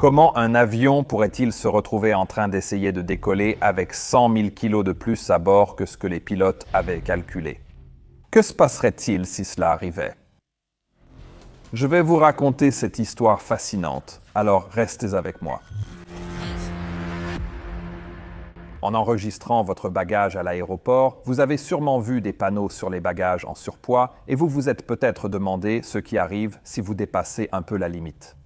Comment un avion pourrait-il se retrouver en train d'essayer de décoller avec 100 000 kilos de plus à bord que ce que les pilotes avaient calculé? Que se passerait-il si cela arrivait? Je vais vous raconter cette histoire fascinante, alors restez avec moi. En enregistrant votre bagage à l'aéroport, vous avez sûrement vu des panneaux sur les bagages en surpoids et vous vous êtes peut-être demandé ce qui arrive si vous dépassez un peu la limite.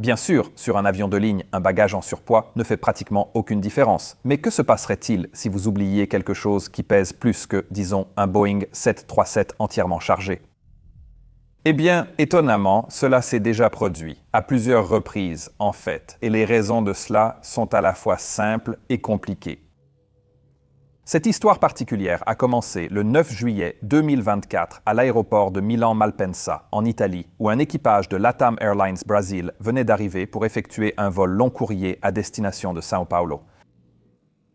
Bien sûr, sur un avion de ligne, un bagage en surpoids ne fait pratiquement aucune différence. Mais que se passerait-il si vous oubliez quelque chose qui pèse plus que, disons, un Boeing 737 entièrement chargé? Eh bien, étonnamment, cela s'est déjà produit, à plusieurs reprises, en fait, et les raisons de cela sont à la fois simples et compliquées. Cette histoire particulière a commencé le 9 juillet 2024 à l'aéroport de Milan-Malpensa, en Italie, où un équipage de LATAM Airlines Brazil venait d'arriver pour effectuer un vol long courrier à destination de São Paulo.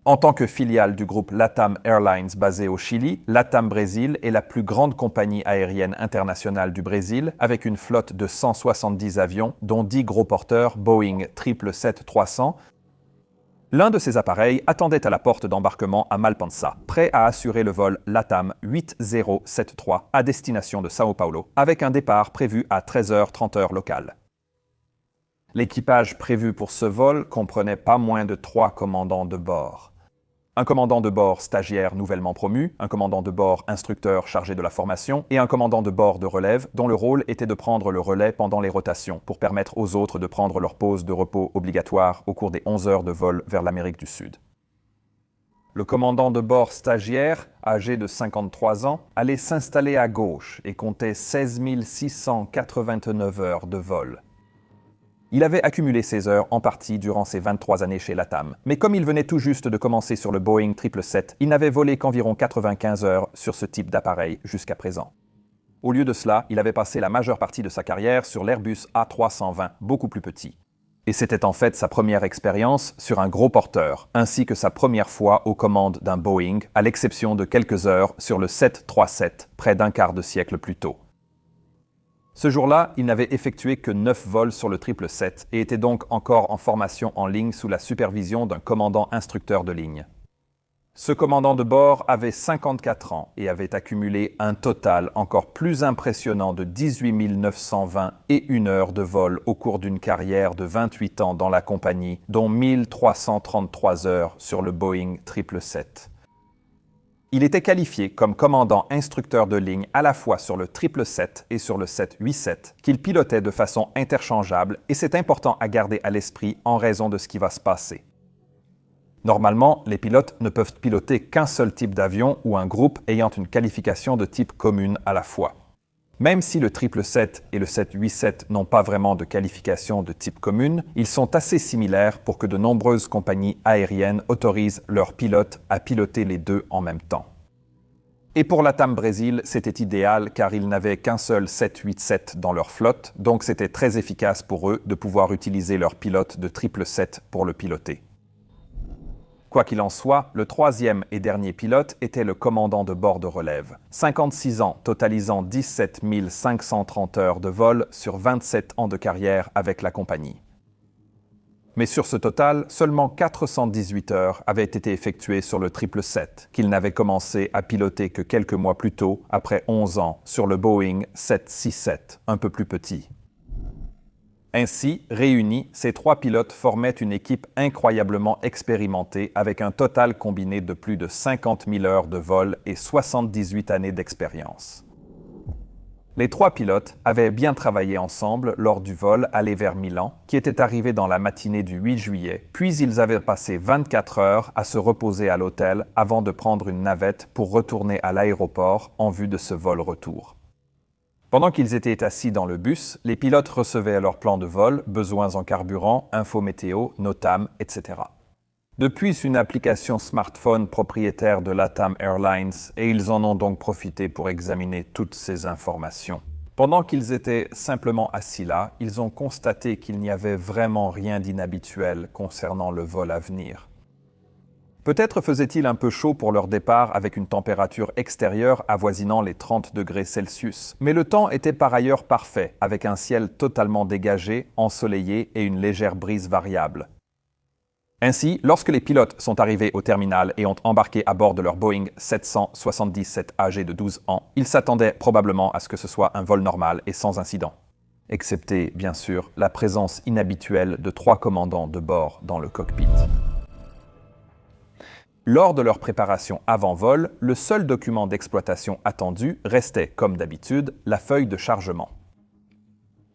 En tant que filiale du groupe LATAM Airlines basé au Chili, LATAM Brésil est la plus grande compagnie aérienne internationale du Brésil, avec une flotte de 170 avions, dont 10 gros porteurs Boeing 777-300. L'un de ces appareils attendait à la porte d'embarquement à Malpensa, prêt à assurer le vol LATAM 8073 à destination de São Paulo, avec un départ prévu à 13h30 locale. L'équipage prévu pour ce vol comprenait pas moins de 3 commandants de bord. Un commandant de bord stagiaire nouvellement promu, un commandant de bord instructeur chargé de la formation et un commandant de bord de relève dont le rôle était de prendre le relais pendant les rotations pour permettre aux autres de prendre leur pause de repos obligatoire au cours des 11 heures de vol vers l'Amérique du Sud. Le commandant de bord stagiaire, âgé de 53 ans, allait s'installer à gauche et comptait 16 689 heures de vol. Il avait accumulé ces heures en partie durant ses 23 années chez LATAM. Mais comme il venait tout juste de commencer sur le Boeing 777, il n'avait volé qu'environ 95 heures sur ce type d'appareil jusqu'à présent. Au lieu de cela, il avait passé la majeure partie de sa carrière sur l'Airbus A320, beaucoup plus petit. Et c'était en fait sa première expérience sur un gros porteur, ainsi que sa première fois aux commandes d'un Boeing, à l'exception de quelques heures sur le 737, près d'un quart de siècle plus tôt. Ce jour-là, il n'avait effectué que 9 vols sur le 777 et était donc encore en formation en ligne sous la supervision d'un commandant instructeur de ligne. Ce commandant de bord avait 54 ans et avait accumulé un total encore plus impressionnant de 18 920 et 1 heure de vol au cours d'une carrière de 28 ans dans la compagnie, dont 1333 heures sur le Boeing 777. Il était qualifié comme commandant instructeur de ligne à la fois sur le 777 et sur le 787, qu'il pilotait de façon interchangeable et c'est important à garder à l'esprit en raison de ce qui va se passer. Normalement, les pilotes ne peuvent piloter qu'un seul type d'avion ou un groupe ayant une qualification de type commune à la fois. Même si le 777 et le 787 n'ont pas vraiment de qualification de type commune, ils sont assez similaires pour que de nombreuses compagnies aériennes autorisent leurs pilotes à piloter les deux en même temps. Et pour LATAM Brésil, c'était idéal car ils n'avaient qu'un seul 787 dans leur flotte, donc c'était très efficace pour eux de pouvoir utiliser leur pilote de 777 pour le piloter. Quoi qu'il en soit, le troisième et dernier pilote était le commandant de bord de relève. 56 ans, totalisant 17 530 heures de vol sur 27 ans de carrière avec la compagnie. Mais sur ce total, seulement 418 heures avaient été effectuées sur le 777, qu'il n'avait commencé à piloter que quelques mois plus tôt, après 11 ans, sur le Boeing 767, un peu plus petit. Ainsi, réunis, ces 3 pilotes formaient une équipe incroyablement expérimentée avec un total combiné de plus de 50 000 heures de vol et 78 années d'expérience. Les 3 pilotes avaient bien travaillé ensemble lors du vol aller vers Milan, qui était arrivé dans la matinée du 8 juillet, puis ils avaient passé 24 heures à se reposer à l'hôtel avant de prendre une navette pour retourner à l'aéroport en vue de ce vol retour. Pendant qu'ils étaient assis dans le bus, les pilotes recevaient leur plan de vol, besoins en carburant, info météo, NOTAM, etc. Depuis une application smartphone propriétaire de LATAM Airlines et ils en ont donc profité pour examiner toutes ces informations. Pendant qu'ils étaient simplement assis là, ils ont constaté qu'il n'y avait vraiment rien d'inhabituel concernant le vol à venir. Peut-être faisait-il un peu chaud pour leur départ avec une température extérieure avoisinant les 30 degrés Celsius, mais le temps était par ailleurs parfait, avec un ciel totalement dégagé, ensoleillé et une légère brise variable. Ainsi, lorsque les pilotes sont arrivés au terminal et ont embarqué à bord de leur Boeing 777 âgé de 12 ans, ils s'attendaient probablement à ce que ce soit un vol normal et sans incident. Excepté, bien sûr, la présence inhabituelle de 3 commandants de bord dans le cockpit. Lors de leur préparation avant vol, le seul document d'exploitation attendu restait, comme d'habitude, la feuille de chargement.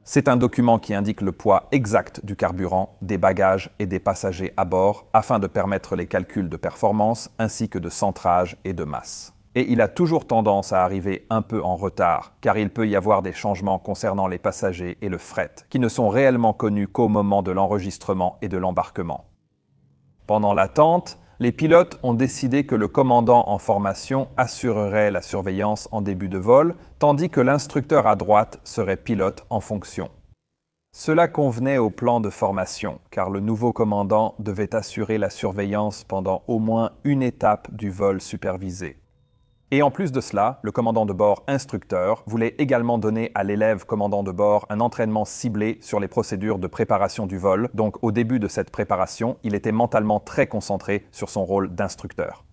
C'est un document qui indique le poids exact du carburant, des bagages et des passagers à bord afin de permettre les calculs de performance ainsi que de centrage et de masse. Et il a toujours tendance à arriver un peu en retard, car il peut y avoir des changements concernant les passagers et le fret, qui ne sont réellement connus qu'au moment de l'enregistrement et de l'embarquement. Pendant l'attente, les pilotes ont décidé que le commandant en formation assurerait la surveillance en début de vol, tandis que l'instructeur à droite serait pilote en fonction. Cela convenait au plan de formation, car le nouveau commandant devait assurer la surveillance pendant au moins une étape du vol supervisé. Et en plus de cela, le commandant de bord instructeur voulait également donner à l'élève commandant de bord un entraînement ciblé sur les procédures de préparation du vol. Donc au début de cette préparation, il était mentalement très concentré sur son rôle d'instructeur.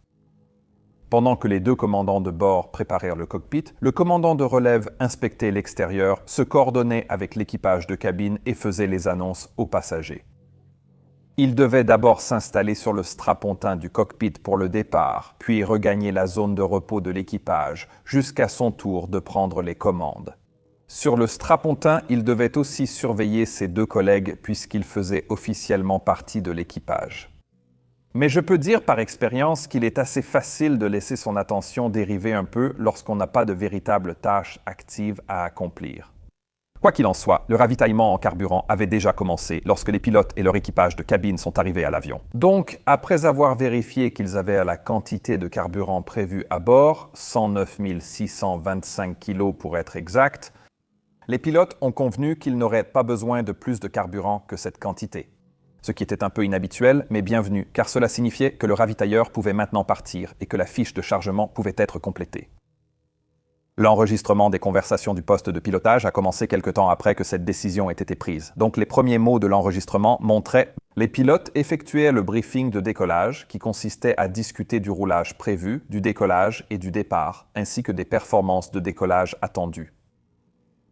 Pendant que les 2 commandants de bord préparèrent le cockpit, le commandant de relève inspectait l'extérieur, se coordonnait avec l'équipage de cabine et faisait les annonces aux passagers. Il devait d'abord s'installer sur le strapontin du cockpit pour le départ, puis regagner la zone de repos de l'équipage, jusqu'à son tour de prendre les commandes. Sur le strapontin, il devait aussi surveiller ses 2 collègues puisqu'il faisait officiellement partie de l'équipage. Mais je peux dire par expérience qu'il est assez facile de laisser son attention dériver un peu lorsqu'on n'a pas de véritable tâche active à accomplir. Quoi qu'il en soit, le ravitaillement en carburant avait déjà commencé lorsque les pilotes et leur équipage de cabine sont arrivés à l'avion. Donc, après avoir vérifié qu'ils avaient la quantité de carburant prévue à bord, 109 625 kg pour être exact, les pilotes ont convenu qu'ils n'auraient pas besoin de plus de carburant que cette quantité. Ce qui était un peu inhabituel, mais bienvenu, car cela signifiait que le ravitailleur pouvait maintenant partir et que la fiche de chargement pouvait être complétée. L'enregistrement des conversations du poste de pilotage a commencé quelque temps après que cette décision ait été prise. Donc les premiers mots de l'enregistrement montraient « Les pilotes effectuaient le briefing de décollage qui consistait à discuter du roulage prévu, du décollage et du départ, ainsi que des performances de décollage attendues. »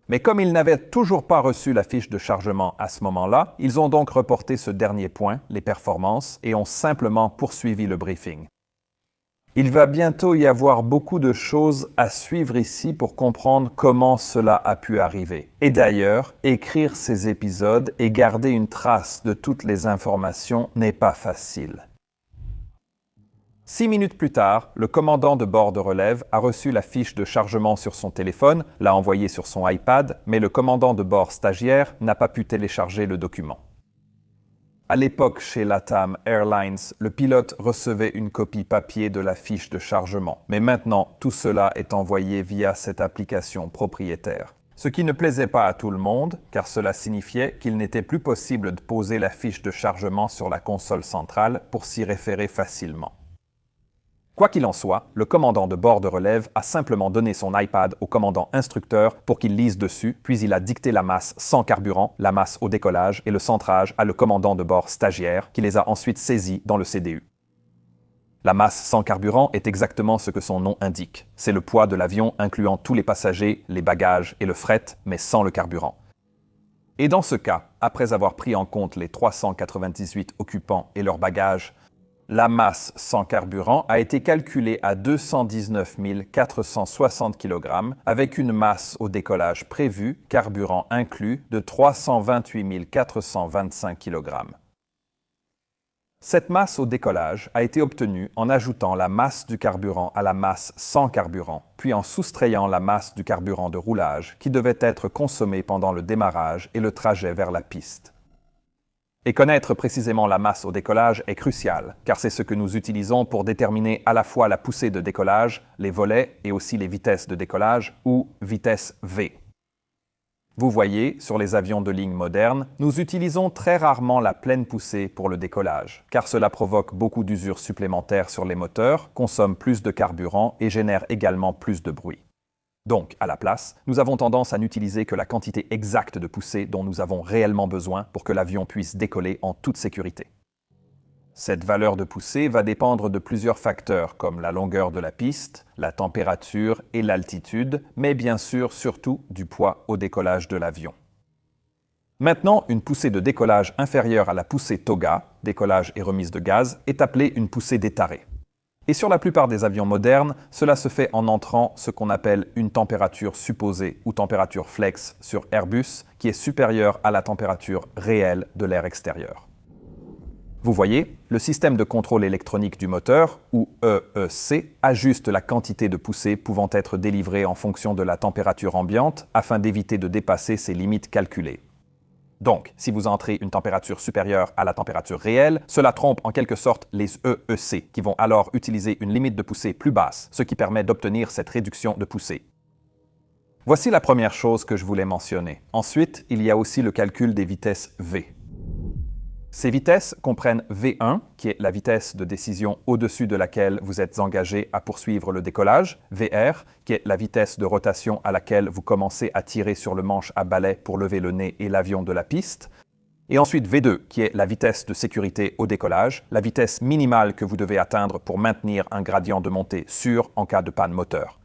Mais comme ils n'avaient toujours pas reçu la fiche de chargement à ce moment-là, ils ont donc reporté ce dernier point, les performances, et ont simplement poursuivi le briefing. Il va bientôt y avoir beaucoup de choses à suivre ici pour comprendre comment cela a pu arriver. Et d'ailleurs, écrire ces épisodes et garder une trace de toutes les informations n'est pas facile. 6 minutes plus tard, le commandant de bord de relève a reçu la fiche de chargement sur son téléphone, l'a envoyée sur son iPad, mais le commandant de bord stagiaire n'a pas pu télécharger le document. À l'époque, chez LATAM Airlines, le pilote recevait une copie papier de la fiche de chargement. Mais maintenant, tout cela est envoyé via cette application propriétaire. Ce qui ne plaisait pas à tout le monde, car cela signifiait qu'il n'était plus possible de poser la fiche de chargement sur la console centrale pour s'y référer facilement. Quoi qu'il en soit, le commandant de bord de relève a simplement donné son iPad au commandant instructeur pour qu'il lise dessus, puis il a dicté la masse sans carburant, la masse au décollage et le centrage à le commandant de bord stagiaire qui les a ensuite saisis dans le CDU. La masse sans carburant est exactement ce que son nom indique. C'est le poids de l'avion incluant tous les passagers, les bagages et le fret, mais sans le carburant. Et dans ce cas, après avoir pris en compte les 398 occupants et leurs bagages, la masse sans carburant a été calculée à 219 460 kg avec une masse au décollage prévu, carburant inclus, de 328 425 kg. Cette masse au décollage a été obtenue en ajoutant la masse du carburant à la masse sans carburant, puis en soustrayant la masse du carburant de roulage qui devait être consommée pendant le démarrage et le trajet vers la piste. Et connaître précisément la masse au décollage est crucial, car c'est ce que nous utilisons pour déterminer à la fois la poussée de décollage, les volets et aussi les vitesses de décollage, ou vitesse V. Vous voyez, sur les avions de ligne modernes, nous utilisons très rarement la pleine poussée pour le décollage, car cela provoque beaucoup d'usure supplémentaires sur les moteurs, consomme plus de carburant et génère également plus de bruit. Donc, à la place, nous avons tendance à n'utiliser que la quantité exacte de poussée dont nous avons réellement besoin pour que l'avion puisse décoller en toute sécurité. Cette valeur de poussée va dépendre de plusieurs facteurs comme la longueur de la piste, la température et l'altitude, mais bien sûr surtout du poids au décollage de l'avion. Maintenant, une poussée de décollage inférieure à la poussée TOGA, décollage et remise de gaz, est appelée une poussée d'étaré. Et sur la plupart des avions modernes, cela se fait en entrant ce qu'on appelle une température supposée ou température flex sur Airbus qui est supérieure à la température réelle de l'air extérieur. Vous voyez, le système de contrôle électronique du moteur, ou EEC, ajuste la quantité de poussée pouvant être délivrée en fonction de la température ambiante afin d'éviter de dépasser ses limites calculées. Donc, si vous entrez une température supérieure à la température réelle, cela trompe en quelque sorte les EEC, qui vont alors utiliser une limite de poussée plus basse, ce qui permet d'obtenir cette réduction de poussée. Voici la première chose que je voulais mentionner. Ensuite, il y a aussi le calcul des vitesses V. Ces vitesses comprennent V1, qui est la vitesse de décision au-dessus de laquelle vous êtes engagé à poursuivre le décollage, VR, qui est la vitesse de rotation à laquelle vous commencez à tirer sur le manche à balai pour lever le nez et l'avion de la piste, et ensuite V2, qui est la vitesse de sécurité au décollage, la vitesse minimale que vous devez atteindre pour maintenir un gradient de montée sûr en cas de panne moteur.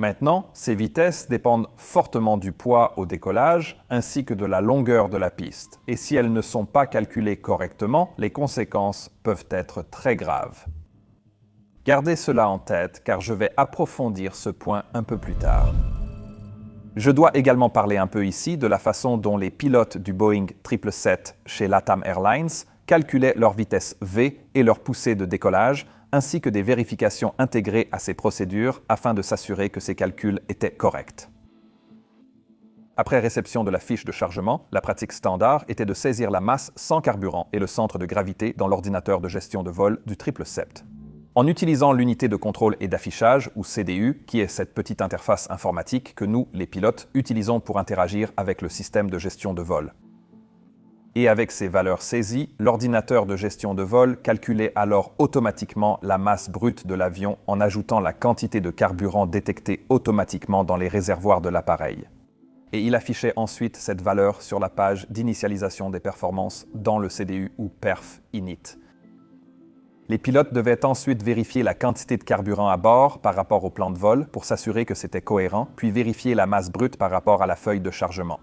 Maintenant, ces vitesses dépendent fortement du poids au décollage ainsi que de la longueur de la piste. Et si elles ne sont pas calculées correctement, les conséquences peuvent être très graves. Gardez cela en tête car je vais approfondir ce point un peu plus tard. Je dois également parler un peu ici de la façon dont les pilotes du Boeing 777 chez LATAM Airlines calculaient leur vitesse V et leur poussée de décollage, ainsi que des vérifications intégrées à ces procédures afin de s'assurer que ces calculs étaient corrects. Après réception de la fiche de chargement, la pratique standard était de saisir la masse sans carburant et le centre de gravité dans l'ordinateur de gestion de vol du 777. En utilisant l'unité de contrôle et d'affichage, ou CDU, qui est cette petite interface informatique que nous, les pilotes, utilisons pour interagir avec le système de gestion de vol. Et avec ces valeurs saisies, l'ordinateur de gestion de vol calculait alors automatiquement la masse brute de l'avion en ajoutant la quantité de carburant détectée automatiquement dans les réservoirs de l'appareil. Et il affichait ensuite cette valeur sur la page d'initialisation des performances dans le CDU ou perf init. Les pilotes devaient ensuite vérifier la quantité de carburant à bord par rapport au plan de vol pour s'assurer que c'était cohérent, puis vérifier la masse brute par rapport à la feuille de chargement.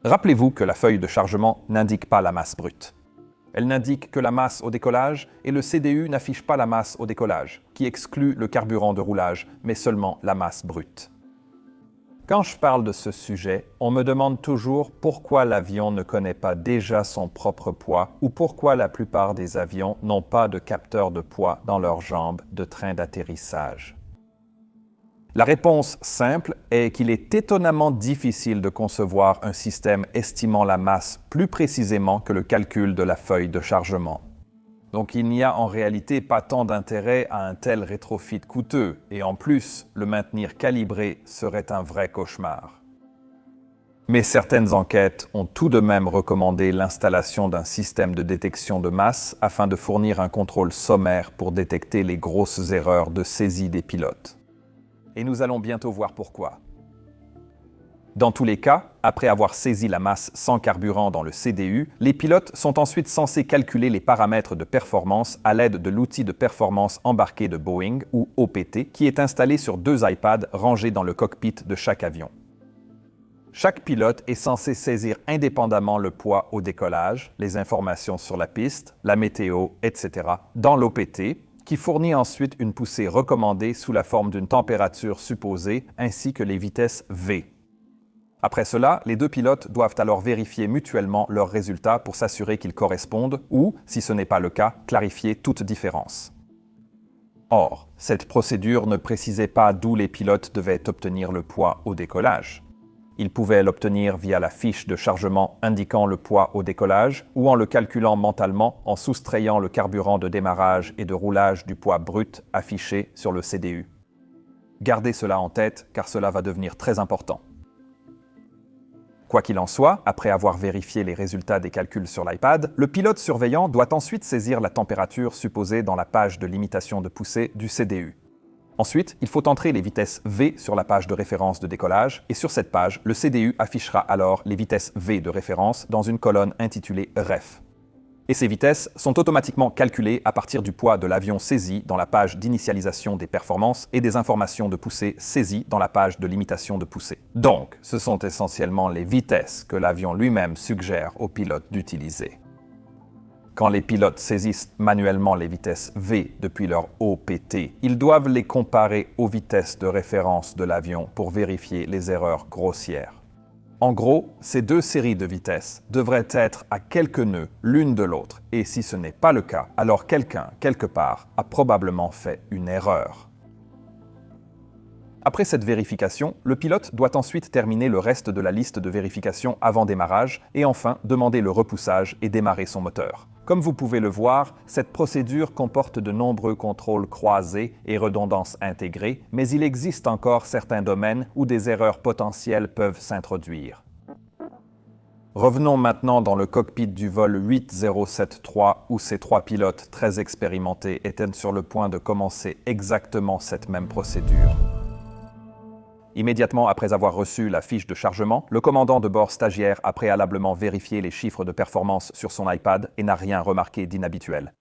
Rappelez-vous que la feuille de chargement n'indique pas la masse brute. Elle n'indique que la masse au décollage et le CDU n'affiche pas la masse au décollage, qui exclut le carburant de roulage, mais seulement la masse brute. Quand je parle de ce sujet, on me demande toujours pourquoi l'avion ne connaît pas déjà son propre poids ou pourquoi la plupart des avions n'ont pas de capteur de poids dans leurs jambes de train d'atterrissage. La réponse simple est qu'il est étonnamment difficile de concevoir un système estimant la masse plus précisément que le calcul de la feuille de chargement. Donc il n'y a en réalité pas tant d'intérêt à un tel rétrofit coûteux, et en plus, le maintenir calibré serait un vrai cauchemar. Mais certaines enquêtes ont tout de même recommandé l'installation d'un système de détection de masse afin de fournir un contrôle sommaire pour détecter les grosses erreurs de saisie des pilotes. Et nous allons bientôt voir pourquoi. Dans tous les cas, après avoir saisi la masse sans carburant dans le CDU, les pilotes sont ensuite censés calculer les paramètres de performance à l'aide de l'outil de performance embarqué de Boeing, ou OPT, qui est installé sur 2 iPads rangés dans le cockpit de chaque avion. Chaque pilote est censé saisir indépendamment le poids au décollage, les informations sur la piste, la météo, etc. dans l'OPT, qui fournit ensuite une poussée recommandée sous la forme d'une température supposée ainsi que les vitesses V. Après cela, les deux pilotes doivent alors vérifier mutuellement leurs résultats pour s'assurer qu'ils correspondent ou, si ce n'est pas le cas, clarifier toute différence. Or, cette procédure ne précisait pas d'où les pilotes devaient obtenir le poids au décollage. Ils pouvaient l'obtenir via la fiche de chargement indiquant le poids au décollage ou en le calculant mentalement en soustrayant le carburant de démarrage et de roulage du poids brut affiché sur le CDU. Gardez cela en tête car cela va devenir très important. Quoi qu'il en soit, après avoir vérifié les résultats des calculs sur l'iPad, le pilote surveillant doit ensuite saisir la température supposée dans la page de limitation de poussée du CDU. Ensuite, il faut entrer les vitesses V sur la page de référence de décollage, et sur cette page, le CDU affichera alors les vitesses V de référence dans une colonne intitulée REF. Et ces vitesses sont automatiquement calculées à partir du poids de l'avion saisi dans la page d'initialisation des performances et des informations de poussée saisies dans la page de limitation de poussée. Donc, ce sont essentiellement les vitesses que l'avion lui-même suggère aux pilotes d'utiliser. Quand les pilotes saisissent manuellement les vitesses V depuis leur OPT, ils doivent les comparer aux vitesses de référence de l'avion pour vérifier les erreurs grossières. En gros, ces deux séries de vitesses devraient être à quelques nœuds l'une de l'autre, et si ce n'est pas le cas, alors quelqu'un, quelque part, a probablement fait une erreur. Après cette vérification, le pilote doit ensuite terminer le reste de la liste de vérification avant démarrage et enfin demander le repoussage et démarrer son moteur. Comme vous pouvez le voir, cette procédure comporte de nombreux contrôles croisés et redondances intégrées, mais il existe encore certains domaines où des erreurs potentielles peuvent s'introduire. Revenons maintenant dans le cockpit du vol 8073 où ces trois pilotes très expérimentés étaient sur le point de commencer exactement cette même procédure. Immédiatement après avoir reçu la fiche de chargement, le commandant de bord stagiaire a préalablement vérifié les chiffres de performance sur son iPad et n'a rien remarqué d'inhabituel.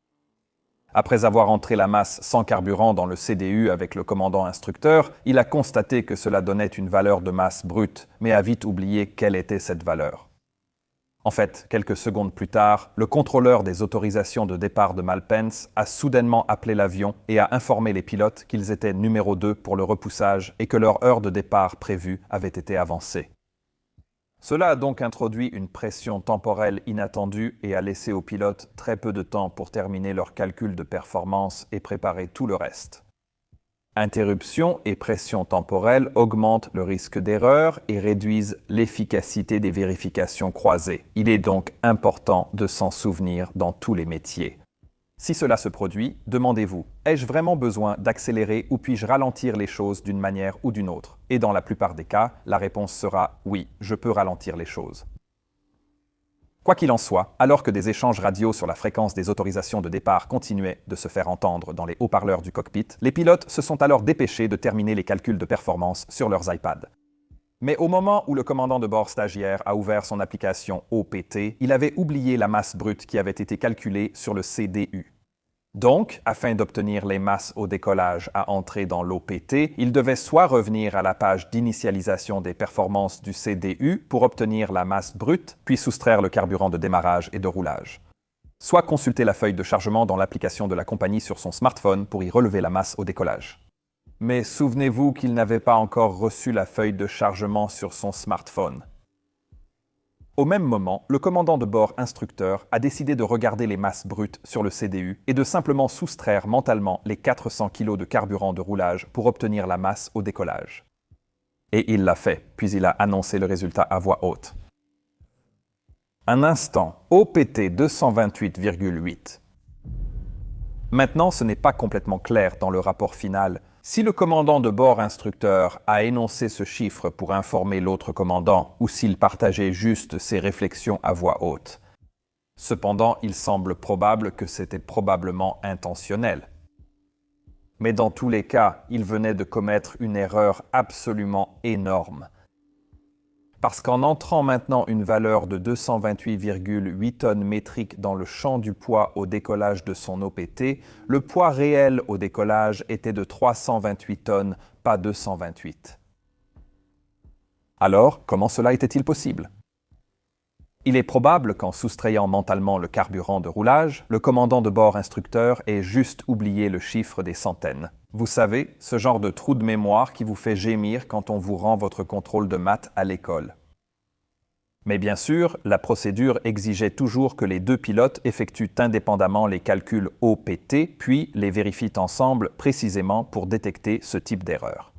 Après avoir entré la masse sans carburant dans le CDU avec le commandant instructeur, il a constaté que cela donnait une valeur de masse brute, mais a vite oublié quelle était cette valeur. En fait, quelques secondes plus tard, le contrôleur des autorisations de départ de Malpensa a soudainement appelé l'avion et a informé les pilotes qu'ils étaient numéro 2 pour le repoussage et que leur heure de départ prévue avait été avancée. Cela a donc introduit une pression temporelle inattendue et a laissé aux pilotes très peu de temps pour terminer leurs calculs de performance et préparer tout le reste. Interruption et pression temporelle augmentent le risque d'erreur et réduisent l'efficacité des vérifications croisées. Il est donc important de s'en souvenir dans tous les métiers. Si cela se produit, demandez-vous, ai-je vraiment besoin d'accélérer ou puis-je ralentir les choses d'une manière ou d'une autre? Et dans la plupart des cas, la réponse sera oui, je peux ralentir les choses. Quoi qu'il en soit, alors que des échanges radio sur la fréquence des autorisations de départ continuaient de se faire entendre dans les haut-parleurs du cockpit, les pilotes se sont alors dépêchés de terminer les calculs de performance sur leurs iPads. Mais au moment où le commandant de bord stagiaire a ouvert son application OPT, il avait oublié la masse brute qui avait été calculée sur le CDU. Donc, afin d'obtenir les masses au décollage à entrer dans l'OPT, il devait soit revenir à la page d'initialisation des performances du CDU pour obtenir la masse brute, puis soustraire le carburant de démarrage et de roulage. Soit consulter la feuille de chargement dans l'application de la compagnie sur son smartphone pour y relever la masse au décollage. Mais souvenez-vous qu'il n'avait pas encore reçu la feuille de chargement sur son smartphone. Au même moment, le commandant de bord instructeur a décidé de regarder les masses brutes sur le CDU et de simplement soustraire mentalement les 400 kg de carburant de roulage pour obtenir la masse au décollage. Et il l'a fait, puis il a annoncé le résultat à voix haute. Un instant, OPT 228,8. Maintenant, ce n'est pas complètement clair dans le rapport final. Si le commandant de bord instructeur a énoncé ce chiffre pour informer l'autre commandant ou s'il partageait juste ses réflexions à voix haute. Cependant, il semble probable que c'était probablement intentionnel. Mais dans tous les cas, il venait de commettre une erreur absolument énorme. Parce qu'en entrant maintenant une valeur de 228,8 tonnes métriques dans le champ du poids au décollage de son OPT, le poids réel au décollage était de 328 tonnes, pas 228. Alors, comment cela était-il possible? Il est probable qu'en soustrayant mentalement le carburant de roulage, le commandant de bord instructeur ait juste oublié le chiffre des centaines. Vous savez, ce genre de trou de mémoire qui vous fait gémir quand on vous rend votre contrôle de maths à l'école. Mais bien sûr, la procédure exigeait toujours que les deux pilotes effectuent indépendamment les calculs OPT, puis les vérifient ensemble précisément pour détecter ce type d'erreur.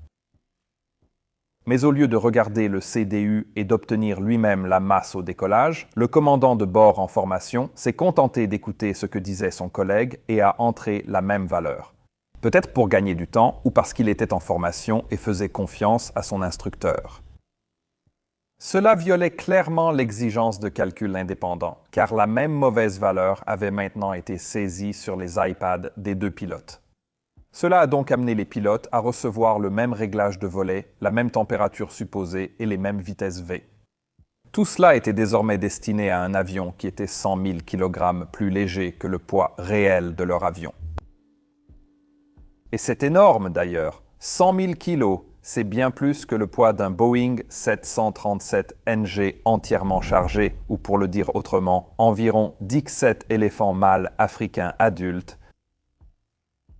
Mais au lieu de regarder le CDU et d'obtenir lui-même la masse au décollage, le commandant de bord en formation s'est contenté d'écouter ce que disait son collègue et a entré la même valeur. Peut-être pour gagner du temps ou parce qu'il était en formation et faisait confiance à son instructeur. Cela violait clairement l'exigence de calcul indépendant, car la même mauvaise valeur avait maintenant été saisie sur les iPads des deux pilotes. Cela a donc amené les pilotes à recevoir le même réglage de volet, la même température supposée et les mêmes vitesses V. Tout cela était désormais destiné à un avion qui était 100 000 kg plus léger que le poids réel de leur avion. Et c'est énorme d'ailleurs, 100 000 kg, c'est bien plus que le poids d'un Boeing 737 NG entièrement chargé, ou pour le dire autrement, environ 17 éléphants mâles africains adultes.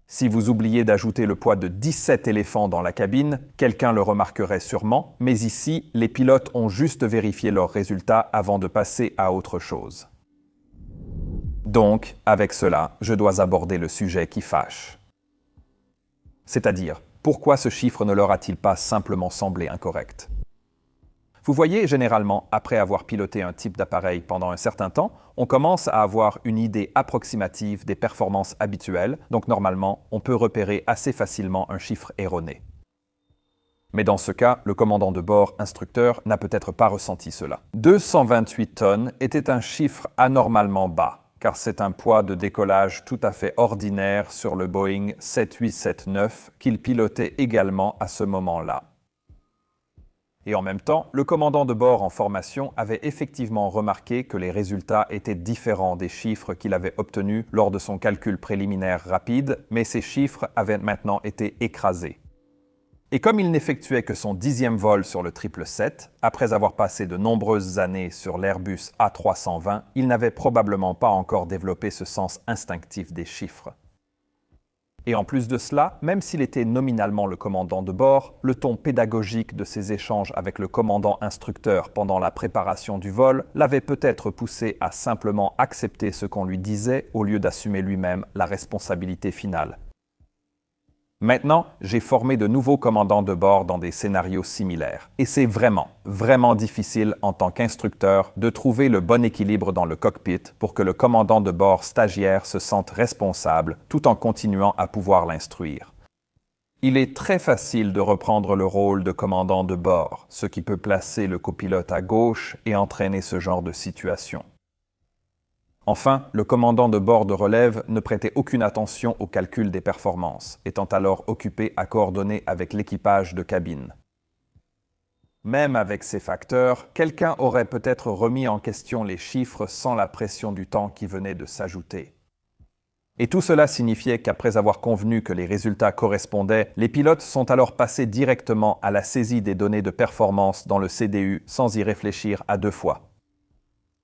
Si vous oubliez d'ajouter le poids de 17 éléphants dans la cabine, quelqu'un le remarquerait sûrement, mais ici, les pilotes ont juste vérifié leurs résultats avant de passer à autre chose. Donc, avec cela, je dois aborder le sujet qui fâche. C'est-à-dire, pourquoi ce chiffre ne leur a-t-il pas simplement semblé incorrect? Vous voyez, généralement, après avoir piloté un type d'appareil pendant un certain temps, on commence à avoir une idée approximative des performances habituelles, donc normalement, on peut repérer assez facilement un chiffre erroné. Mais dans ce cas, le commandant de bord instructeur n'a peut-être pas ressenti cela. 228 tonnes était un chiffre anormalement bas, car c'est un poids de décollage tout à fait ordinaire sur le Boeing 7879 qu'il pilotait également à ce moment-là. Et en même temps, le commandant de bord en formation avait effectivement remarqué que les résultats étaient différents des chiffres qu'il avait obtenus lors de son calcul préliminaire rapide, mais ces chiffres avaient maintenant été écrasés. Et comme il n'effectuait que son 10e vol sur le 777, après avoir passé de nombreuses années sur l'Airbus A320, il n'avait probablement pas encore développé ce sens instinctif des chiffres. Et en plus de cela, même s'il était nominalement le commandant de bord, le ton pédagogique de ses échanges avec le commandant instructeur pendant la préparation du vol l'avait peut-être poussé à simplement accepter ce qu'on lui disait au lieu d'assumer lui-même la responsabilité finale. Maintenant, j'ai formé de nouveaux commandants de bord dans des scénarios similaires. Et c'est vraiment difficile en tant qu'instructeur de trouver le bon équilibre dans le cockpit pour que le commandant de bord stagiaire se sente responsable tout en continuant à pouvoir l'instruire. Il est très facile de reprendre le rôle de commandant de bord, ce qui peut placer le copilote à gauche et entraîner ce genre de situation. Enfin, le commandant de bord de relève ne prêtait aucune attention au calcul des performances, étant alors occupé à coordonner avec l'équipage de cabine. Même avec ces facteurs, quelqu'un aurait peut-être remis en question les chiffres sans la pression du temps qui venait de s'ajouter. Et tout cela signifiait qu'après avoir convenu que les résultats correspondaient, les pilotes sont alors passés directement à la saisie des données de performance dans le CDU sans y réfléchir à deux fois.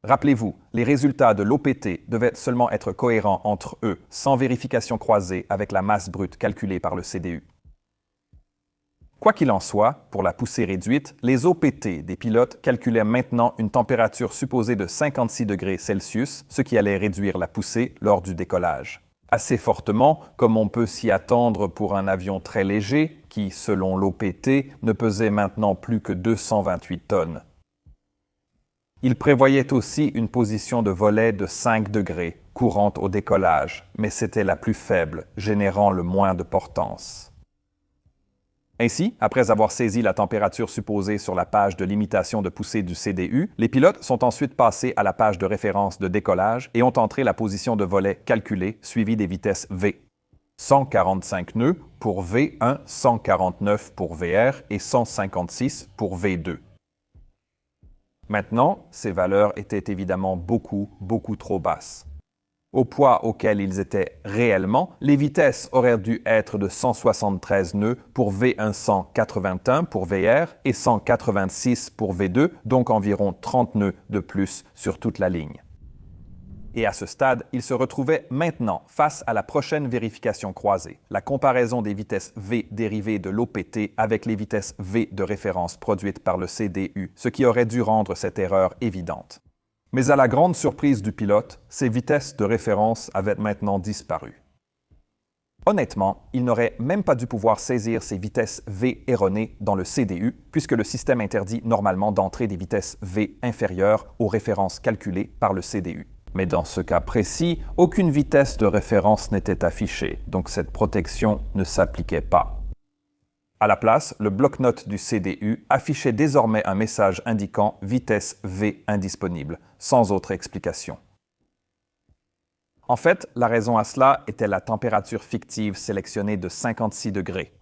Rappelez-vous, les résultats de l'OPT devaient seulement être cohérents entre eux, sans vérification croisée avec la masse brute calculée par le CDU. Quoi qu'il en soit, pour la poussée réduite, les OPT des pilotes calculaient maintenant une température supposée de 56 degrés Celsius, ce qui allait réduire la poussée lors du décollage. Assez fortement, comme on peut s'y attendre pour un avion très léger, qui, selon l'OPT, ne pesait maintenant plus que 228 tonnes. Il prévoyait aussi une position de volet de 5 degrés, courante au décollage, mais c'était la plus faible, générant le moins de portance. Ainsi, après avoir saisi la température supposée sur la page de limitation de poussée du CDU, les pilotes sont ensuite passés à la page de référence de décollage et ont entré la position de volet calculée, suivie des vitesses V. 145 nœuds pour V1, 149 pour VR et 156 pour V2. Maintenant, ces valeurs étaient évidemment beaucoup trop basses. Au poids auquel ils étaient réellement, les vitesses auraient dû être de 173 nœuds pour V1 181 pour VR et 186 pour V2, donc environ 30 nœuds de plus sur toute la ligne. Et à ce stade, ils se retrouvaient maintenant face à la prochaine vérification croisée, la comparaison des vitesses V dérivées de l'OPT avec les vitesses V de référence produites par le CDU, ce qui aurait dû rendre cette erreur évidente. Mais à la grande surprise du pilote, ces vitesses de référence avaient maintenant disparu. Honnêtement, il n'aurait même pas dû pouvoir saisir ces vitesses V erronées dans le CDU, puisque le système interdit normalement d'entrer des vitesses V inférieures aux références calculées par le CDU. Mais dans ce cas précis, aucune vitesse de référence n'était affichée, donc cette protection ne s'appliquait pas. À la place, le bloc-notes du CDU affichait désormais un message indiquant vitesse V indisponible, sans autre explication. En fait, la raison à cela était la température fictive sélectionnée de 56 degrés.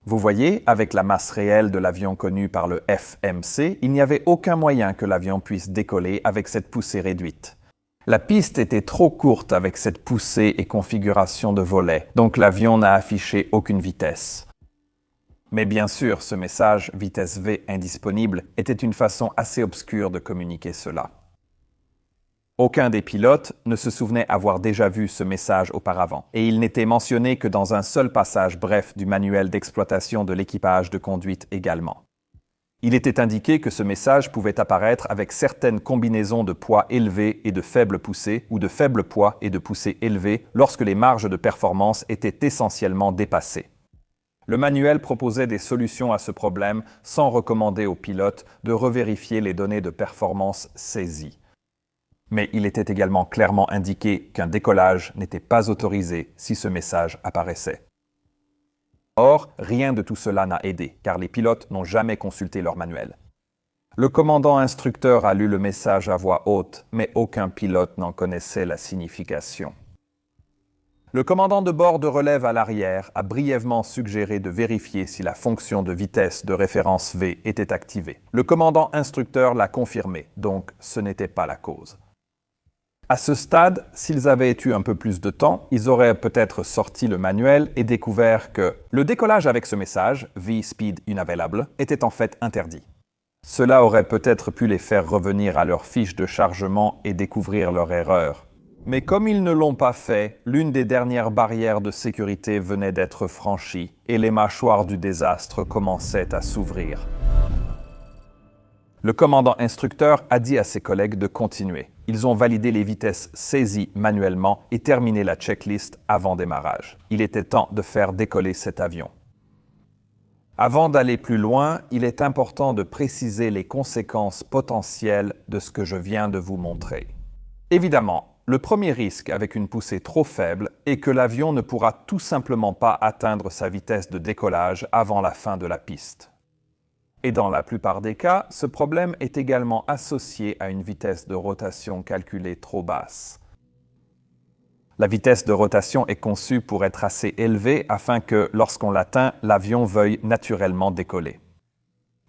Vous voyez, avec la masse réelle de l'avion connu par le FMC, il n'y avait aucun moyen que l'avion puisse décoller avec cette poussée réduite. La piste était trop courte avec cette poussée et configuration de volet, donc l'avion n'a affiché aucune vitesse. Mais bien sûr, ce message « vitesse V indisponible » était une façon assez obscure de communiquer cela. Aucun des pilotes ne se souvenait avoir déjà vu ce message auparavant, et il n'était mentionné que dans un seul passage bref du manuel d'exploitation de l'équipage de conduite également. Il était indiqué que ce message pouvait apparaître avec certaines combinaisons de poids élevés et de faibles poussées, ou de faibles poids et de poussées élevées lorsque les marges de performance étaient essentiellement dépassées. Le manuel proposait des solutions à ce problème sans recommander aux pilotes de revérifier les données de performance saisies. Mais il était également clairement indiqué qu'un décollage n'était pas autorisé si ce message apparaissait. Or, rien de tout cela n'a aidé, car les pilotes n'ont jamais consulté leur manuel. Le commandant instructeur a lu le message à voix haute, mais aucun pilote n'en connaissait la signification. Le commandant de bord de relève à l'arrière a brièvement suggéré de vérifier si la fonction de vitesse de référence V était activée. Le commandant instructeur l'a confirmé, donc ce n'était pas la cause. À ce stade, s'ils avaient eu un peu plus de temps, ils auraient peut-être sorti le manuel et découvert que le décollage avec ce message, V-Speed Unavailable, était en fait interdit. Cela aurait peut-être pu les faire revenir à leur fiche de chargement et découvrir leur erreur. Mais comme ils ne l'ont pas fait, l'une des dernières barrières de sécurité venait d'être franchie et les mâchoires du désastre commençaient à s'ouvrir. Le commandant instructeur a dit à ses collègues de continuer. Ils ont validé les vitesses saisies manuellement et terminé la checklist avant démarrage. Il était temps de faire décoller cet avion. Avant d'aller plus loin, il est important de préciser les conséquences potentielles de ce que je viens de vous montrer. Évidemment, le premier risque avec une poussée trop faible est que l'avion ne pourra tout simplement pas atteindre sa vitesse de décollage avant la fin de la piste. Et dans la plupart des cas, ce problème est également associé à une vitesse de rotation calculée trop basse. La vitesse de rotation est conçue pour être assez élevée afin que, lorsqu'on l'atteint, l'avion veuille naturellement décoller.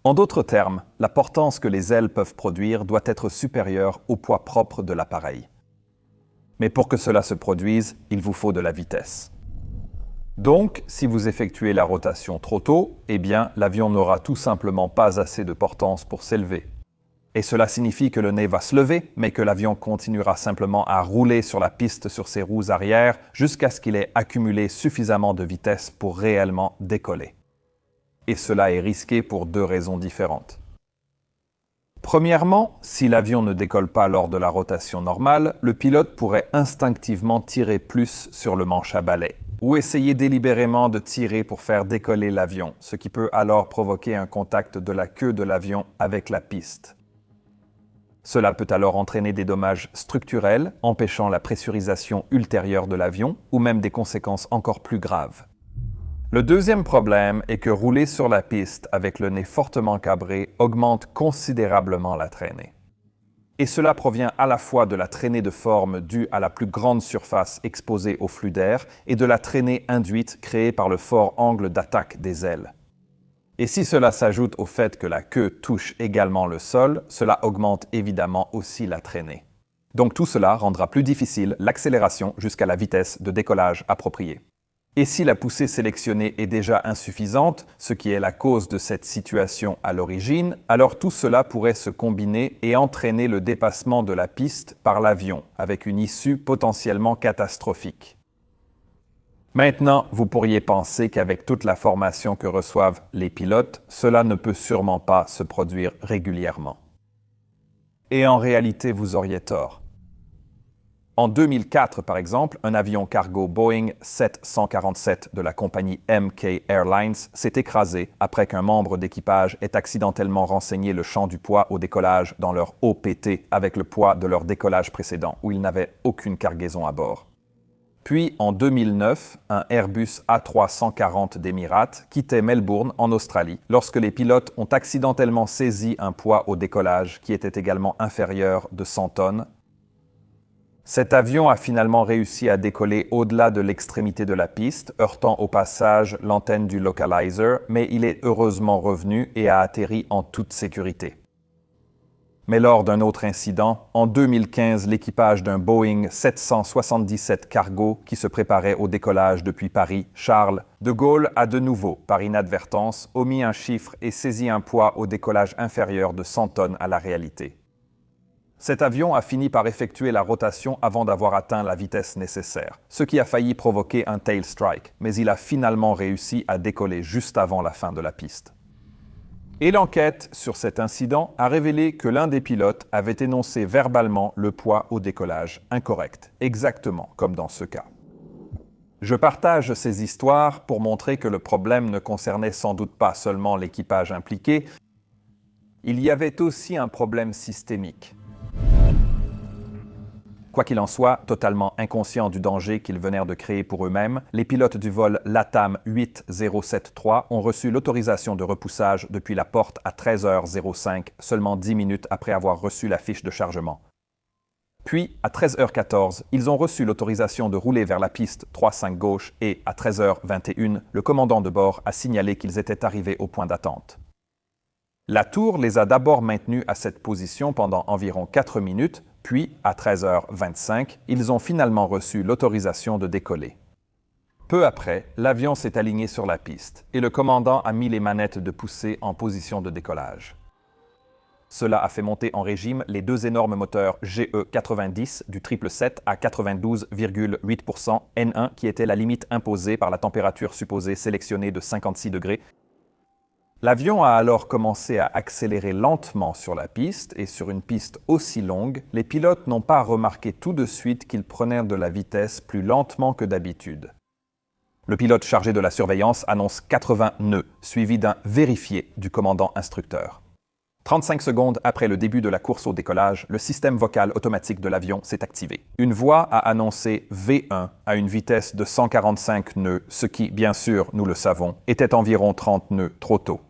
En d'autres termes, la portance que les ailes peuvent produire doit être supérieure au poids propre de l'appareil. Mais pour que cela se produise, il vous faut de la vitesse. Donc, si vous effectuez la rotation trop tôt, eh bien, l'avion n'aura tout simplement pas assez de portance pour s'élever. Et cela signifie que le nez va se lever, mais que l'avion continuera simplement à rouler sur la piste sur ses roues arrière jusqu'à ce qu'il ait accumulé suffisamment de vitesse pour réellement décoller. Et cela est risqué pour deux raisons différentes. Premièrement, si l'avion ne décolle pas lors de la rotation normale, le pilote pourrait instinctivement tirer plus sur le manche à balai, ou essayer délibérément de tirer pour faire décoller l'avion, ce qui peut alors provoquer un contact de la queue de l'avion avec la piste. Cela peut alors entraîner des dommages structurels, empêchant la pressurisation ultérieure de l'avion, ou même des conséquences encore plus graves. Le deuxième problème est que rouler sur la piste avec le nez fortement cabré augmente considérablement la traînée. Et cela provient à la fois de la traînée de forme due à la plus grande surface exposée au flux d'air et de la traînée induite créée par le fort angle d'attaque des ailes. Et si cela s'ajoute au fait que la queue touche également le sol, cela augmente évidemment aussi la traînée. Donc tout cela rendra plus difficile l'accélération jusqu'à la vitesse de décollage appropriée. Et si la poussée sélectionnée est déjà insuffisante, ce qui est la cause de cette situation à l'origine, alors tout cela pourrait se combiner et entraîner le dépassement de la piste par l'avion, avec une issue potentiellement catastrophique. Maintenant, vous pourriez penser qu'avec toute la formation que reçoivent les pilotes, cela ne peut sûrement pas se produire régulièrement. Et en réalité, vous auriez tort. En 2004, par exemple, un avion cargo Boeing 747 de la compagnie MK Airlines s'est écrasé après qu'un membre d'équipage ait accidentellement renseigné le champ du poids au décollage dans leur OPT avec le poids de leur décollage précédent, où ils n'avaient aucune cargaison à bord. Puis, en 2009, un Airbus A340 d'Emirates quittait Melbourne, en Australie, lorsque les pilotes ont accidentellement saisi un poids au décollage qui était également inférieur de 100 tonnes. Cet avion a finalement réussi à décoller au-delà de l'extrémité de la piste, heurtant au passage l'antenne du localizer, mais il est heureusement revenu et a atterri en toute sécurité. Mais lors d'un autre incident, en 2015, l'équipage d'un Boeing 777 cargo qui se préparait au décollage depuis Paris, Charles de Gaulle a de nouveau, par inadvertance, omis un chiffre et saisi un poids au décollage inférieur de 100 tonnes à la réalité. Cet avion a fini par effectuer la rotation avant d'avoir atteint la vitesse nécessaire, ce qui a failli provoquer un tail strike, mais il a finalement réussi à décoller juste avant la fin de la piste. Et l'enquête sur cet incident a révélé que l'un des pilotes avait énoncé verbalement le poids au décollage incorrect, exactement comme dans ce cas. Je partage ces histoires pour montrer que le problème ne concernait sans doute pas seulement l'équipage impliqué, il y avait aussi un problème systémique. Quoi qu'il en soit, totalement inconscients du danger qu'ils venaient de créer pour eux-mêmes, les pilotes du vol LATAM 8073 ont reçu l'autorisation de repoussage depuis la porte à 13h05, seulement 10 minutes après avoir reçu la fiche de chargement. Puis, à 13h14, ils ont reçu l'autorisation de rouler vers la piste 35 gauche et, à 13h21, le commandant de bord a signalé qu'ils étaient arrivés au point d'attente. La tour les a d'abord maintenus à cette position pendant environ 4 minutes, puis, à 13h25, ils ont finalement reçu l'autorisation de décoller. Peu après, l'avion s'est aligné sur la piste et le commandant a mis les manettes de poussée en position de décollage. Cela a fait monter en régime les deux énormes moteurs GE90 du 777 à 92,8% N1 qui était la limite imposée par la température supposée sélectionnée de 56 degrés. L'avion a alors commencé à accélérer lentement sur la piste et sur une piste aussi longue, les pilotes n'ont pas remarqué tout de suite qu'ils prenaient de la vitesse plus lentement que d'habitude. Le pilote chargé de la surveillance annonce 80 nœuds, suivi d'un vérifié du commandant instructeur. 35 secondes après le début de la course au décollage, le système vocal automatique de l'avion s'est activé. Une voix a annoncé V1 à une vitesse de 145 nœuds, ce qui, bien sûr, nous le savons, était environ 30 nœuds trop tôt.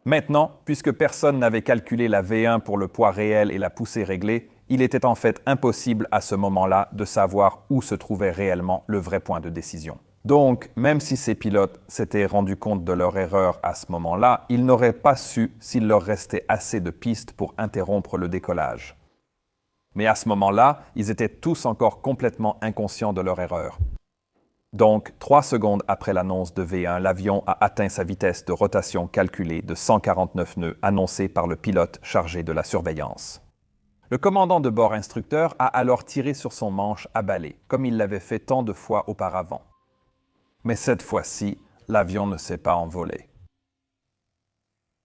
Maintenant, puisque personne n'avait calculé la V1 pour le poids réel et la poussée réglée, il était en fait impossible à ce moment-là de savoir où se trouvait réellement le vrai point de décision. Donc, même si ces pilotes s'étaient rendus compte de leur erreur à ce moment-là, ils n'auraient pas su s'il leur restait assez de pistes pour interrompre le décollage. Mais à ce moment-là, ils étaient tous encore complètement inconscients de leur erreur. Donc, 3 secondes après l'annonce de V1, l'avion a atteint sa vitesse de rotation calculée de 149 nœuds annoncée par le pilote chargé de la surveillance. Le commandant de bord instructeur a alors tiré sur son manche à balai, comme il l'avait fait tant de fois auparavant. Mais cette fois-ci, l'avion ne s'est pas envolé.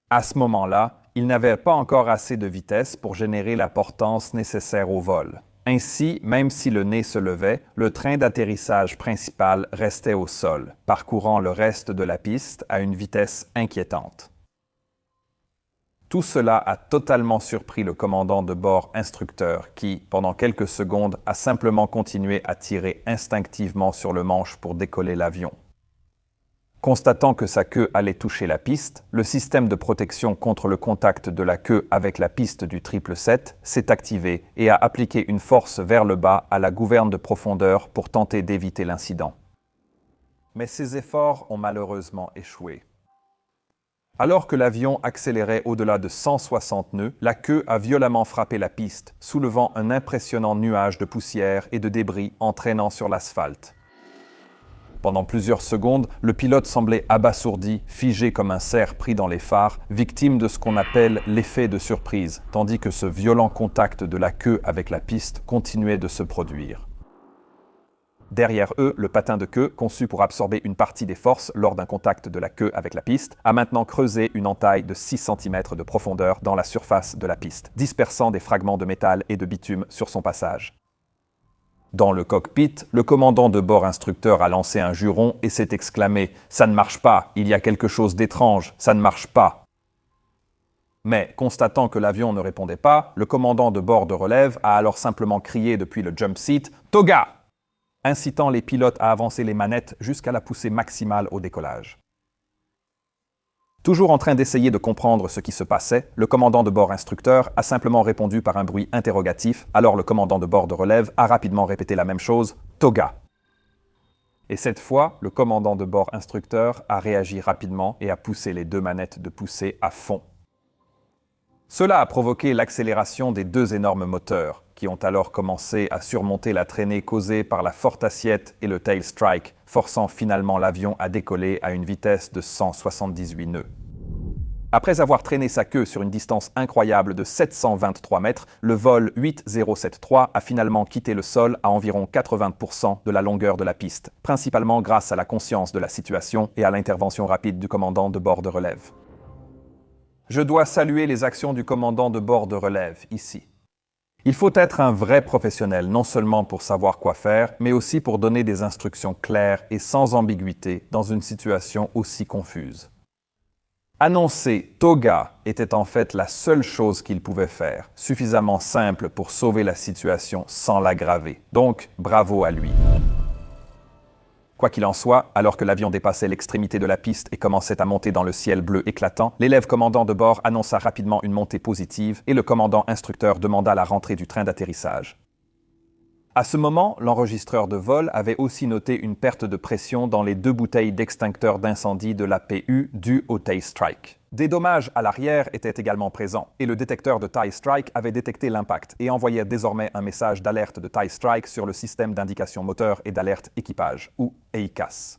À ce moment-là, il n'avait pas encore assez de vitesse pour générer la portance nécessaire au vol. Ainsi, même si le nez se levait, le train d'atterrissage principal restait au sol, parcourant le reste de la piste à une vitesse inquiétante. Tout cela a totalement surpris le commandant de bord instructeur qui, pendant quelques secondes, a simplement continué à tirer instinctivement sur le manche pour décoller l'avion. Constatant que sa queue allait toucher la piste, le système de protection contre le contact de la queue avec la piste du 777 s'est activé et a appliqué une force vers le bas à la gouverne de profondeur pour tenter d'éviter l'incident. Mais ces efforts ont malheureusement échoué. Alors que l'avion accélérait au-delà de 160 nœuds, la queue a violemment frappé la piste, soulevant un impressionnant nuage de poussière et de débris entraînant sur l'asphalte. Pendant plusieurs secondes, le pilote semblait abasourdi, figé comme un cerf pris dans les phares, victime de ce qu'on appelle l'effet de surprise, tandis que ce violent contact de la queue avec la piste continuait de se produire. Derrière eux, le patin de queue, conçu pour absorber une partie des forces lors d'un contact de la queue avec la piste, a maintenant creusé une entaille de 6 cm de profondeur dans la surface de la piste, dispersant des fragments de métal et de bitume sur son passage. Dans le cockpit, le commandant de bord instructeur a lancé un juron et s'est exclamé « Ça ne marche pas, il y a quelque chose d'étrange, ça ne marche pas !» Mais, constatant que l'avion ne répondait pas, le commandant de bord de relève a alors simplement crié depuis le jump seat « Toga !» incitant les pilotes à avancer les manettes jusqu'à la poussée maximale au décollage. Toujours en train d'essayer de comprendre ce qui se passait, le commandant de bord instructeur a simplement répondu par un bruit interrogatif, alors le commandant de bord de relève a rapidement répété la même chose, « Toga ». Et cette fois, le commandant de bord instructeur a réagi rapidement et a poussé les deux manettes de poussée à fond. Cela a provoqué l'accélération des deux énormes moteurs, qui ont alors commencé à surmonter la traînée causée par la forte assiette et le tail strike, forçant finalement l'avion à décoller à une vitesse de 178 nœuds. Après avoir traîné sa queue sur une distance incroyable de 723 mètres, le vol 8073 a finalement quitté le sol à environ 80% de la longueur de la piste, principalement grâce à la conscience de la situation et à l'intervention rapide du commandant de bord de relève. Je dois saluer les actions du commandant de bord de relève, ici. Il faut être un vrai professionnel, non seulement pour savoir quoi faire, mais aussi pour donner des instructions claires et sans ambiguïté dans une situation aussi confuse. Annoncer « Toga » était en fait la seule chose qu'il pouvait faire, suffisamment simple pour sauver la situation sans l'aggraver. Donc, bravo à lui. Quoi qu'il en soit, alors que l'avion dépassait l'extrémité de la piste et commençait à monter dans le ciel bleu éclatant, l'élève commandant de bord annonça rapidement une montée positive et le commandant instructeur demanda la rentrée du train d'atterrissage. À ce moment, l'enregistreur de vol avait aussi noté une perte de pression dans les deux bouteilles d'extincteur d'incendie de l'APU due au tail strike. Des dommages à l'arrière étaient également présents, et le détecteur de tail strike avait détecté l'impact et envoyait désormais un message d'alerte de tail strike sur le système d'indication moteur et d'alerte équipage, ou EICAS.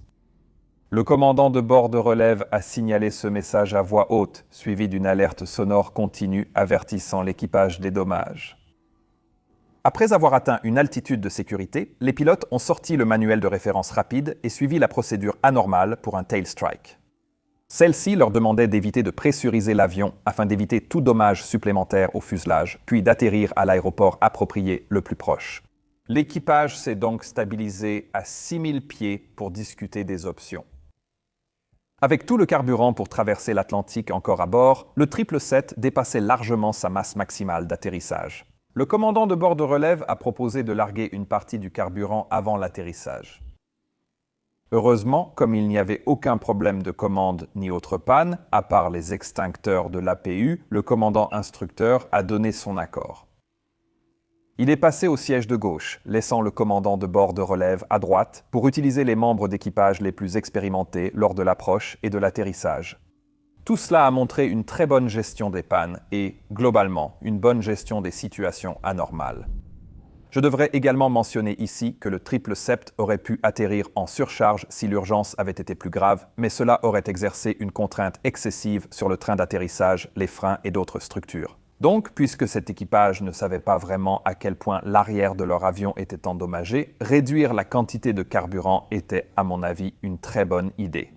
Le commandant de bord de relève a signalé ce message à voix haute, suivi d'une alerte sonore continue avertissant l'équipage des dommages. Après avoir atteint une altitude de sécurité, les pilotes ont sorti le manuel de référence rapide et suivi la procédure anormale pour un tail strike. Celle-ci leur demandait d'éviter de pressuriser l'avion afin d'éviter tout dommage supplémentaire au fuselage, puis d'atterrir à l'aéroport approprié le plus proche. L'équipage s'est donc stabilisé à 6000 pieds pour discuter des options. Avec tout le carburant pour traverser l'Atlantique encore à bord, le 777 dépassait largement sa masse maximale d'atterrissage. Le commandant de bord de relève a proposé de larguer une partie du carburant avant l'atterrissage. Heureusement, comme il n'y avait aucun problème de commande ni autre panne, à part les extincteurs de l'APU, le commandant instructeur a donné son accord. Il est passé au siège de gauche, laissant le commandant de bord de relève à droite pour utiliser les membres d'équipage les plus expérimentés lors de l'approche et de l'atterrissage. Tout cela a montré une très bonne gestion des pannes et, globalement, une bonne gestion des situations anormales. Je devrais également mentionner ici que le 777 aurait pu atterrir en surcharge si l'urgence avait été plus grave, mais cela aurait exercé une contrainte excessive sur le train d'atterrissage, les freins et d'autres structures. Donc, puisque cet équipage ne savait pas vraiment à quel point l'arrière de leur avion était endommagé, réduire la quantité de carburant était, à mon avis, une très bonne idée.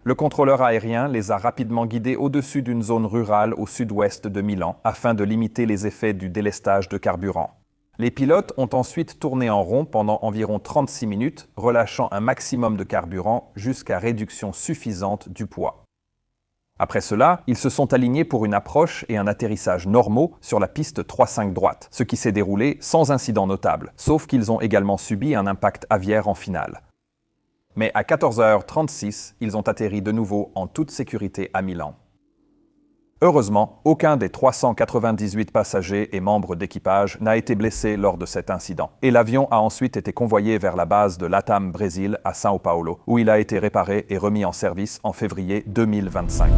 Le contrôleur aérien les a rapidement guidés au-dessus d'une zone rurale au sud-ouest de Milan afin de limiter les effets du délestage de carburant. Les pilotes ont ensuite tourné en rond pendant environ 36 minutes, relâchant un maximum de carburant jusqu'à réduction suffisante du poids. Après cela, ils se sont alignés pour une approche et un atterrissage normaux sur la piste 3-5 droite, ce qui s'est déroulé sans incident notable, sauf qu'ils ont également subi un impact aviaire en finale. Mais à 14h36, ils ont atterri de nouveau en toute sécurité à Milan. Heureusement, aucun des 398 passagers et membres d'équipage n'a été blessé lors de cet incident, et l'avion a ensuite été convoyé vers la base de LATAM Brésil à São Paulo, où il a été réparé et remis en service en février 2025.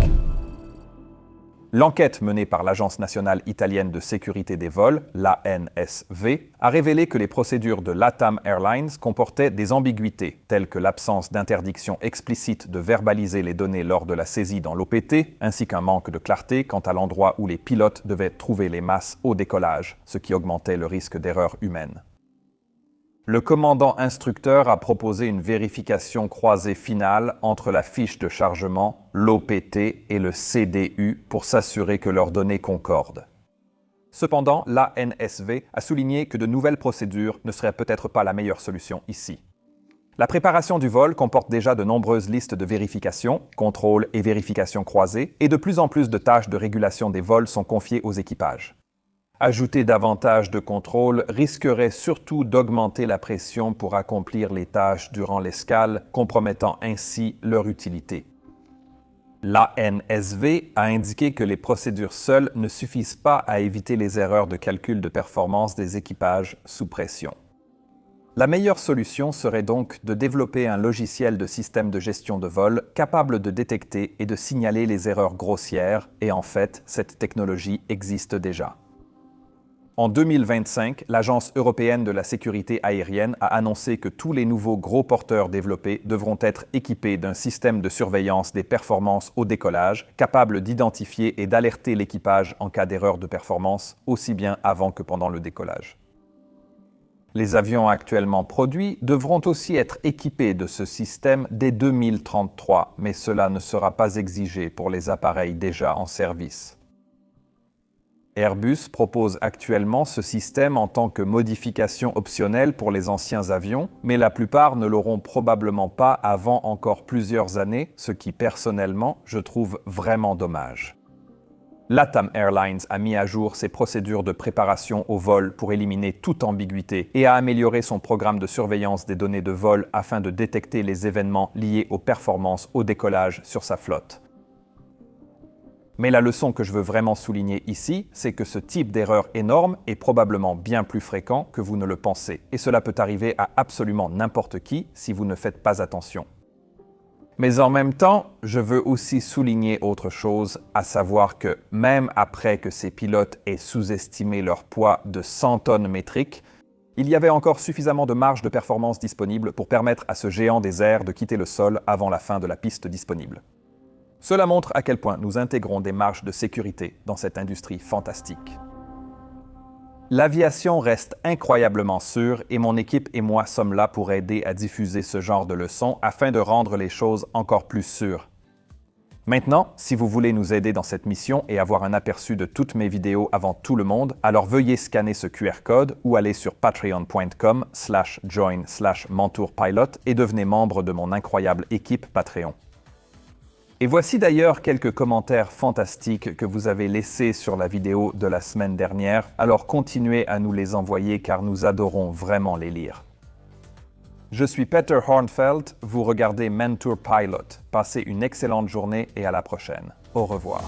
L'enquête menée par l'Agence nationale italienne de sécurité des vols, l'ANSV, a révélé que les procédures de LATAM Airlines comportaient des ambiguïtés, telles que l'absence d'interdiction explicite de verbaliser les données lors de la saisie dans l'OPT, ainsi qu'un manque de clarté quant à l'endroit où les pilotes devaient trouver les masses au décollage, ce qui augmentait le risque d'erreur humaine. Le commandant instructeur a proposé une vérification croisée finale entre la fiche de chargement, l'OPT et le CDU pour s'assurer que leurs données concordent. Cependant, l'ANSV a souligné que de nouvelles procédures ne seraient peut-être pas la meilleure solution ici. La préparation du vol comporte déjà de nombreuses listes de vérification, contrôle et vérification croisées, et de plus en plus de tâches de régulation des vols sont confiées aux équipages. Ajouter davantage de contrôle risquerait surtout d'augmenter la pression pour accomplir les tâches durant l'escale, compromettant ainsi leur utilité. L'ANSV a indiqué que les procédures seules ne suffisent pas à éviter les erreurs de calcul de performance des équipages sous pression. La meilleure solution serait donc de développer un logiciel de système de gestion de vol capable de détecter et de signaler les erreurs grossières, et en fait, cette technologie existe déjà. En 2025, l'Agence européenne de la sécurité aérienne a annoncé que tous les nouveaux gros porteurs développés devront être équipés d'un système de surveillance des performances au décollage, capable d'identifier et d'alerter l'équipage en cas d'erreur de performance, aussi bien avant que pendant le décollage. Les avions actuellement produits devront aussi être équipés de ce système dès 2033, mais cela ne sera pas exigé pour les appareils déjà en service. Airbus propose actuellement ce système en tant que modification optionnelle pour les anciens avions, mais la plupart ne l'auront probablement pas avant encore plusieurs années, ce qui personnellement je trouve vraiment dommage. LATAM Airlines a mis à jour ses procédures de préparation au vol pour éliminer toute ambiguïté et a amélioré son programme de surveillance des données de vol afin de détecter les événements liés aux performances au décollage sur sa flotte. Mais la leçon que je veux vraiment souligner ici, c'est que ce type d'erreur énorme est probablement bien plus fréquent que vous ne le pensez, et cela peut arriver à absolument n'importe qui si vous ne faites pas attention. Mais en même temps, je veux aussi souligner autre chose, à savoir que même après que ces pilotes aient sous-estimé leur poids de 100 tonnes métriques, il y avait encore suffisamment de marge de performance disponible pour permettre à ce géant des airs de quitter le sol avant la fin de la piste disponible. Cela montre à quel point nous intégrons des marges de sécurité dans cette industrie fantastique. L'aviation reste incroyablement sûre et mon équipe et moi sommes là pour aider à diffuser ce genre de leçons afin de rendre les choses encore plus sûres. Maintenant, si vous voulez nous aider dans cette mission et avoir un aperçu de toutes mes vidéos avant tout le monde, alors veuillez scanner ce QR code ou aller sur patreon.com/join/mentourpilot et devenez membre de mon incroyable équipe Patreon. Et voici d'ailleurs quelques commentaires fantastiques que vous avez laissés sur la vidéo de la semaine dernière, alors continuez à nous les envoyer car nous adorons vraiment les lire. Je suis Peter Hornfeld, vous regardez Mentour Pilot. Passez une excellente journée et à la prochaine. Au revoir.